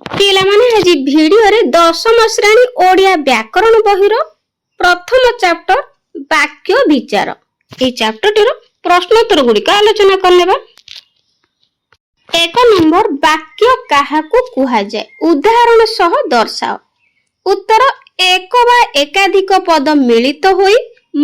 ପିଲାମାନେ ଆଜି ଭିଡିଓରେ ଦଶମ ଶ୍ରେଣୀ ଓଡ଼ିଆ ବ୍ୟାକରଣ ବହିର ପ୍ରଥମ ଚାପ୍ଟର ବାକ୍ୟ ବିଚାର ଏହି ଚାପ୍ଟରଟିର ପ୍ରଶ୍ନୋତ୍ତର ଗୁଡିକ ଆଲୋଚନା କରିନେବା। 1 ନମ୍ବର ବାକ୍ୟ କାହାକୁ କୁହାଯାଏ ଉଦାହରଣ ସହ ଦର୍ଶାଅ। ଉତ୍ତର ଏକ ବା ଏକାଧିକ ପଦ ମିଳିତ ହୋଇ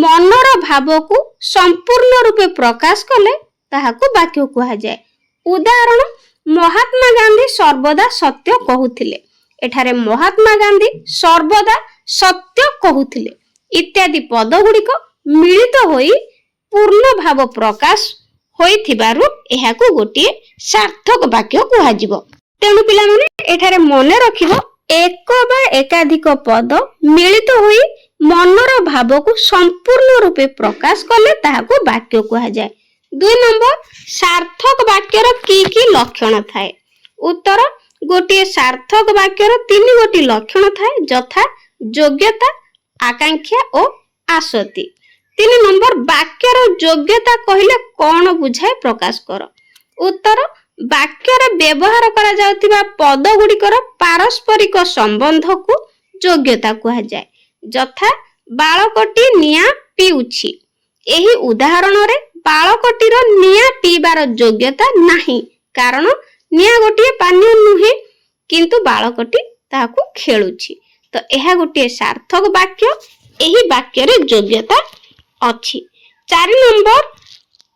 ମନର ଭାବକୁ ସମ୍ପୂର୍ଣ୍ଣ ରୂପେ ପ୍ରକାଶ କଲେ ତାହାକୁ ବାକ୍ୟ କୁହାଯାଏ। ଉଦାହରଣ ମହାତ୍ମା ଗାନ୍ଧୀ ସର୍ବଦା ସତ୍ୟ କହୁଥିଲେ। ଏଠାରେ ମହାତ୍ମା ଗାନ୍ଧୀ ସର୍ବଦା ସତ୍ୟ କହୁଥିଲେ ଇତ୍ୟାଦି ପଦ ଗୁଡିକ ମିଳିତ ହୋଇ ପୂର୍ଣ୍ଣ ଭାବ ପ୍ରକାଶ ହୋଇଥିବାରୁ ଏହାକୁ ଗୋଟିଏ ସାର୍ଥକ ବାକ୍ୟ କୁହାଯିବ। ତେଣୁ ପିଲାମାନେ ଏଠାରେ ମନେ ରଖିବ ଏକ ବା ଏକାଧିକ ପଦ ମିଳିତ ହୋଇ ମନର ଭାବକୁ ସମ୍ପୂର୍ଣ୍ଣ ରୂପେ ପ୍ରକାଶ କଲେ ତାହାକୁ ବାକ୍ୟ କୁହାଯାଏ। 2 ନମ୍ବର ସାର୍ଥକ ବାକ୍ୟର କି ଲକ୍ଷଣ ଥାଏ? ଉତ୍ତର ଗୋଟିଏ ସାର୍ଥକ ବାକ୍ୟର 3ଗୋଟି ଲକ୍ଷଣ ଥାଏ ଯଥା ଯୋଗ୍ୟତା, ଆକାଂକ୍ଷା ଓ ଆସକ୍ତି। 3 ନମ୍ବର ବାକ୍ୟର ଯୋଗ୍ୟତା କହିଲେ କଣ ବୁଝାଏ ପ୍ରକାଶ କର। ଉତ୍ତର ବାକ୍ୟରେ ବ୍ୟବହାର କରାଯାଉଥିବା ପଦ ଗୁଡିକର ପାରସ୍ପରିକ ସମ୍ବନ୍ଧକୁ ଯୋଗ୍ୟତା କୁହାଯାଏ। ଯଥା ବାଳକଟି ନିଆଁ ପିଉଛି। ଏହି ଉଦାହରଣରେ ବାଳକଟିର ନିଆଁ ପିଇବାର ଯୋଗ୍ୟତା ନାହିଁ କାରଣ ନିଆଁ ଗୋଟିଏ ପାନୀୟ ନୁହେଁ କିନ୍ତୁ ବାଳକଟି ତାହାକୁ ଖେଳୁଛି। ତ ଏହା ଗୋଟିଏ ସାର୍ଥକ ବାକ୍ୟ। ଏହି ବାକ୍ୟରେ ଯୋଗ୍ୟତା ଅଛି। 4 ନମ୍ବର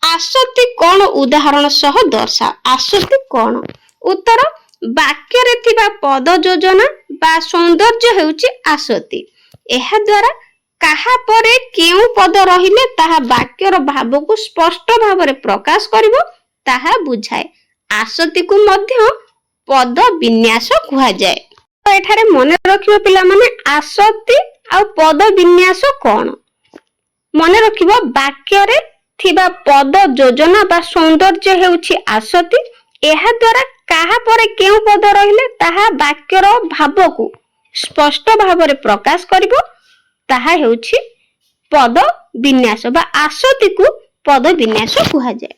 ଆସକ୍ତି କଣ ଉଦାହରଣ ସହ ଦର୍ଶାଅ। ଆସକ୍ତି କଣ? ଉତ୍ତର ବାକ୍ୟରେ ଥିବା ପଦ ଯୋଜନା ବା ସୌନ୍ଦର୍ଯ୍ୟ ହେଉଛି ଆସକ୍ତି। ଏହା ଦ୍ୱାରା କାହା ପରେ କେଉଁ ପଦ ରହିଲେ ତାହା ବାକ୍ୟର ଭାବକୁ ସ୍ପଷ୍ଟ ଭାବରେ ପ୍ରକାଶ କରିବ ତାହା ବୁଝାଏ। ଆସକ୍ତିକୁ ମଧ୍ୟ ପଦ ବିନ୍ୟାସ କୁହାଯାଏ। ତ ଏଠାରେ ମନେ ରଖିବ ପିଲାମାନେ ଆସକ୍ତି ଆଉ ପଦ ବିନ୍ୟାସ କଣ? ମନେ ରଖିବ ବାକ୍ୟରେ ଥିବା ପଦ ଯୋଜନା ବା ସୌନ୍ଦର୍ଯ୍ୟ ହେଉଛି ଆସକ୍ତି। ଏହା ଦ୍ୱାରା କାହା ପରେ କେଉଁ ପଦ ରହିଲେ ତାହା ବାକ୍ୟର ଭାବକୁ ସ୍ପଷ୍ଟ ଭାବରେ ପ୍ରକାଶ କରିବ ତାହା ହେଉଛି ପଦ ବିନ୍ୟାସ ବା ଆସକ୍ତିକୁ ପଦ ବିନ୍ୟାସ କୁହାଯାଏ।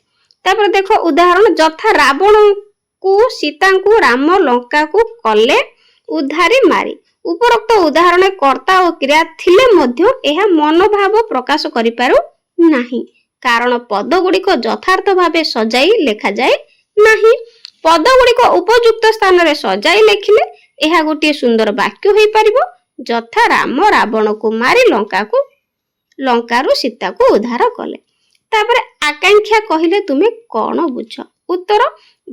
ତାପରେ ଦେଖ ଉଦାହରଣ ଯଥା ରାବଣକୁ ସୀତାଙ୍କୁ ରାମ ଲଙ୍କାକୁ କଲେ ଉଦ୍ଧାରି ମାରି। ଉପରୋକ୍ତ ଉଦାହରଣ କର୍ତ୍ତା ଓ କ୍ରିୟା ଥିଲେ ମଧ୍ୟ ଏହା ମନୋଭାବ ପ୍ରକାଶ କରିପାରୁ ନାହିଁ କାରଣ ପଦ ଗୁଡିକ ଯଥାର୍ଥ ଭାବେ ସଜାଇ ଲେଖାଯାଏ ନାହିଁ। ପଦ ଗୁଡିକ ଉପଯୁକ୍ତ ସ୍ଥାନରେ ସଜାଇ ଲେଖିଲେ ଏହା ଗୋଟିଏ ସୁନ୍ଦର ବାକ୍ୟ ହୋଇପାରିବ। ଯଥା ରାମ ରାବଣକୁ ମାରି ଲଙ୍କାରୁ ସୀତାକୁ ଉଦ୍ଧାର କଲେ। ତାପରେ ଆକାଂକ୍ଷା କହିଲେ ତୁମେ କଣ ବୁଝ? ଉତ୍ତର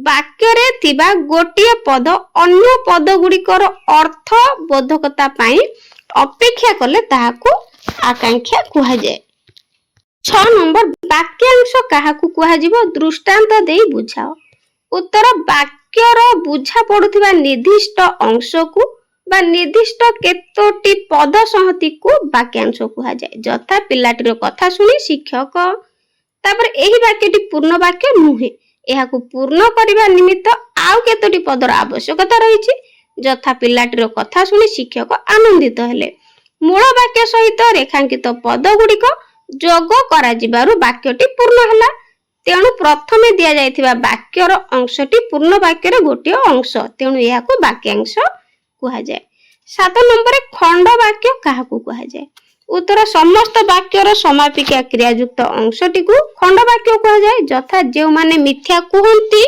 ବାକ୍ୟରେ ଥିବା ଗୋଟିଏ ପଦ ଅନ୍ୟ ପଦ ଗୁଡିକର ଅର୍ଥ ବୋଧକତା ପାଇଁ ଅପେକ୍ଷା କଲେ ତାହାକୁ ଆକାଂକ୍ଷା କୁହାଯାଏ। 6 ନମ୍ବର ବାକ୍ୟାଂଶ କାହାକୁ କୁହାଯିବ ଦୃଷ୍ଟାନ୍ତ ଦେଇ ବୁଝାଅ। ଉତ୍ତର ବାକ୍ୟର ବୁଝା ପଡୁଥିବା ନିର୍ଦ୍ଦିଷ୍ଟ ଅଂଶକୁ ବା ନିର୍ଦ୍ଦିଷ୍ଟ କେତୋଟି ପଦ ସଂହତିକୁ ବାକ୍ୟାଂଶ କୁହାଯାଏ। ଯଥା ପିଲାଟିର କଥା ଶୁଣି ଶିକ୍ଷକ। ତାପରେ ଏହି ବାକ୍ୟଟି ପୂର୍ଣ୍ଣ ବାକ୍ୟ ନୁହେଁ। ଏହାକୁ ପୂର୍ଣ୍ଣ କରିବା ନିମିତ୍ତ ଆଉ କେତୋଟି ପଦର ଆବଶ୍ୟକତା ରହିଛି। ଯଥା ପିଲାଟିର କଥା ଶୁଣି ଶିକ୍ଷକ ଆନନ୍ଦିତ ହେଲେ। ମୂଳ ବାକ୍ୟ ସହିତ ରେଖାଙ୍କିତ ପଦ ଗୁଡିକ ଯୋଗ କରାଯିବାରୁ ବାକ୍ୟଟି ପୂର୍ଣ୍ଣ ହେଲା। ତେଣୁ ପ୍ରଥମେ ଦିଆଯାଇଥିବା ବାକ୍ୟର ଅଂଶଟି ପୂର୍ଣ୍ଣ ବାକ୍ୟର ଗୋଟିଏ ଅଂଶ ତେଣୁ ଏହାକୁ ବାକ୍ୟାଂଶ କୁହାଯାଏ। 7 ନମ୍ବରରେ ଖଣ୍ଡ ବାକ୍ୟ କାହାକୁ କୁହାଯାଏ? ଉତ୍ତର ସମସ୍ତ ବାକ୍ୟର ସମାପିକା କ୍ରିୟାଯୁକ୍ତ ଅଂଶଟିକୁ ଖଣ୍ଡ ବାକ୍ୟ କୁହାଯାଏ। ଯଥା ଯେଉଁମାନେ ମିଥ୍ୟା କୁହନ୍ତି।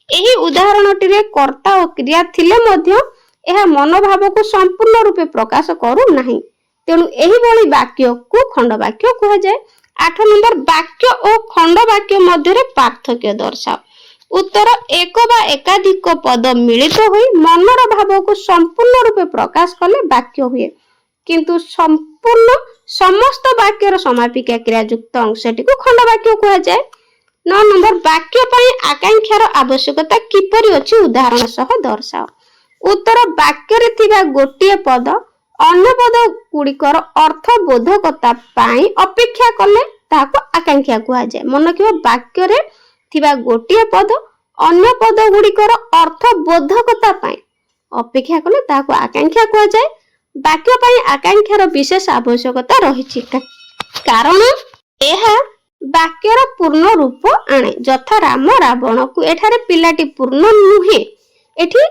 ଏହି ଉଦାହରଣଟିରେ କର୍ତ୍ତା ଓ କ୍ରିୟା ଥିଲେ ମଧ୍ୟ ଏହା ମନୋଭାବକୁ ସମ୍ପୂର୍ଣ୍ଣ ରୂପେ ପ୍ରକାଶ କରୁନାହିଁ ତେଣୁ ଏହିଭଳି ବାକ୍ୟକୁ ଖଣ୍ଡ ବାକ୍ୟ କୁହାଯାଏ। 8 ନମ୍ବର ବାକ୍ୟ ଓ ଖଣ୍ଡ ବାକ୍ୟ ମଧ୍ୟରେ ପାର୍ଥକ୍ୟ ଦର୍ଶାଅ। ଉତ୍ତର ଏକ ବା ଏକାଧିକ ପଦ ମିଳିତ ହୋଇ ମନର ଭାବକୁ ସମ୍ପୂର୍ଣ୍ଣ ରୂପେ ପ୍ରକାଶ କଲେ ବାକ୍ୟ ହୁଏ କିନ୍ତୁ ସମସ୍ତ ବାକ୍ୟର ସମାପିକା କ୍ରିୟାଯୁକ୍ତ ଅଂଶଟିକୁ ଖଣ୍ଡ ବାକ୍ୟ କୁହାଯାଏ। 9 ନମ୍ବର ବାକ୍ୟ ପାଇଁ ଆକାଂକ୍ଷାର ଆବଶ୍ୟକତା କିପରି ଅଛି ଉଦାହରଣ ସହ ଦର୍ଶାଅ। ଉତ୍ତର ବାକ୍ୟରେ ଥିବା ଗୋଟିଏ ପଦ ଅନ୍ୟ ପଦ ଗୁଡିକର ଅର୍ଥ ବୋଧକତା ପାଇଁ ଅପେକ୍ଷା କଲେ ତାହାକୁ ଆକାଂକ୍ଷା କୁହାଯାଏ। ମନେ ରଖିବ ବାକ୍ୟରେ ଥିବା ଗୋଟିଏ ପଦ ଅନ୍ୟ ପଦ ଗୁଡିକର ଅର୍ଥ ବୋଧକତା ପାଇଁ ଅପେକ୍ଷା କଲେ ତାହାକୁ ଆକାଂକ୍ଷା କୁହାଯାଏ। ବାକ୍ୟ ପାଇଁ ଆକାଂକ୍ଷାର ବିଶେଷ ଆବଶ୍ୟକତା ରହିଛି କାରଣ ଏହା ବାକ୍ୟର ପୂର୍ଣ୍ଣ ରୂପ ଆଣେ। ଯଥା ରାମ ରାବଣକୁ। ଏଠାରେ ପିଲାଟି ପୂର୍ଣ୍ଣ ନୁହେଁ। ଏଠି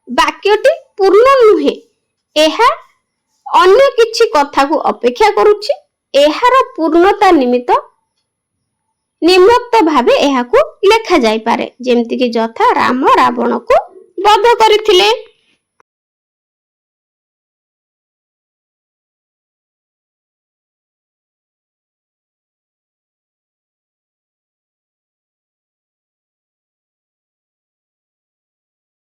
ବାକ୍ୟଟି ପୂର୍ଣ୍ଣ ନୁହେଁ, ଏହା ଅନ୍ୟ କିଛି କଥାକୁ ଅପେକ୍ଷା କରୁଛି। ଏହାର ପୂର୍ଣ୍ଣତା ନିମିତ୍ତ ଭାବେ ଏହାକୁ ଲେଖାଯାଇପାରେ, ଯେମିତିକି ଯଥା ରାମ ରାବଣକୁ ବଧ କରିଥିଲେ।